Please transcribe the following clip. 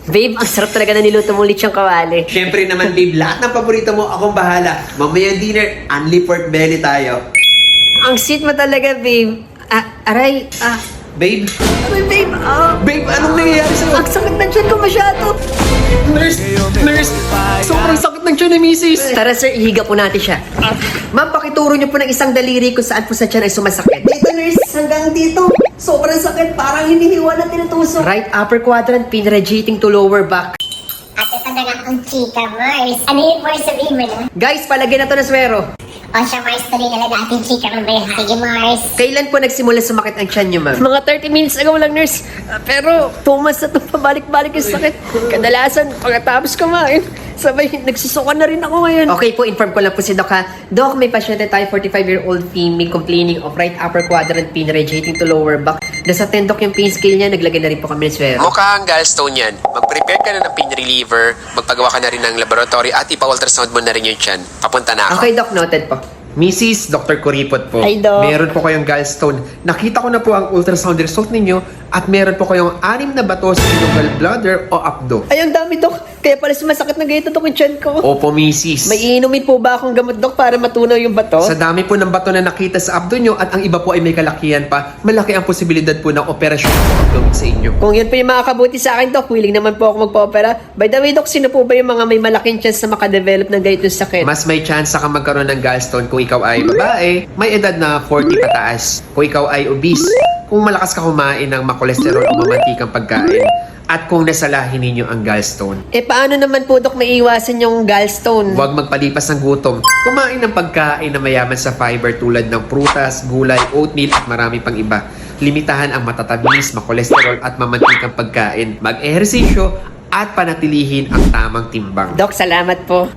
Babe, ang sarap talaga na niluto mong lechong kawali. Siyempre naman, babe, lahat ng paborito mo, akong bahala. Mamayang dinner, only pork belly tayo. Ang sweet mo talaga, babe. Aray. Babe? Aray, babe. Babe, anong nangyayari sa'yo? Ang sakit ng tiyan ko masyado. Nurse! Sobrang sakit ng tiyan ni Mrs. Tara, sir, ihiga po natin siya. Ma'am, pakituro niyo po ng isang daliri kung saan po sa tiyan ay sumasakit. Dito, nurse, hanggang dito. Sobrang sakit, parang hinihiwa na tinutusok. Right upper quadrant, pin radiating to lower back. At ito na nga ang chika, Mars. Ano yun, Mars? Sabihin mo na. Guys, palagyan na to ng swero. O siya, Mars, tuloy na lang natin chika ng bayan. Sige, Mars. Kailan po nagsimula sumakit ang tiyan niyo, ma'am? Mga 30 minutes ago lang, nurse. Pero 2 months na ito, pabalik-balik yung sakit. Kadalasan, pagkatapos kumain, sabay, nagsusuka na rin ako ngayon. Okay po, inform ko lang po si Doc ha. Doc, may pasyente tayo, 45-year-old female complaining of right upper quadrant pain radiating to lower back. Nasa 10 Doc yung pain scale niya, naglagay na rin po kami ng swero. Mukhang gallstone yan. Mag-prepare ka na ng pain reliever, magpagawa ka na rin ng laboratory at ipa-ultrasound mo na rin yung tiyan. Papunta na ako. Okay, Doc, noted po. Mrs. Dr. Kuripot po. Ay, Doc. Meron po kayong gallstone. Nakita ko na po ang ultrasound result ninyo at meron po kayong 6 na bato sa inyong gallbladder o abdo. Ay, ang dami, Doc. Kaya pala sumasakit na ganito, Doc, yung tiyan ko. Opo, Mrs. May iinumin po ba akong gamot, Doc, para matunaw yung bato? Sa dami po ng bato na nakita sa abdo nyo at ang iba po ay may kalakihan pa, malaki ang posibilidad po ng operasyon gawin sa inyo. Kung yun po yung makakabuti sa akin, Doc, willing naman po ako magpa-opera. By the way, Doc, sino po ba yung mga may malaking chance na makadevelop ng ganitong sakit? Mas may chance ka magkaroon ng gallstone kung ikaw ay babae, may edad na 40 pataas. Kung ikaw ay obese, kung malakas ka kumain ng makolesterol o mamantikang pagkain, at kung nasalahin ninyo ang gallstone. Paano naman po, Doc, maiiwasan yung gallstone? Huwag magpalipas ng gutom. Kumain ng pagkain na mayaman sa fiber tulad ng prutas, gulay, oatmeal at marami pang iba. Limitahan ang matatamis, makolesterol at mamantikang pagkain. Mag-ehersisyo at panatilihin ang tamang timbang. Doc, salamat po.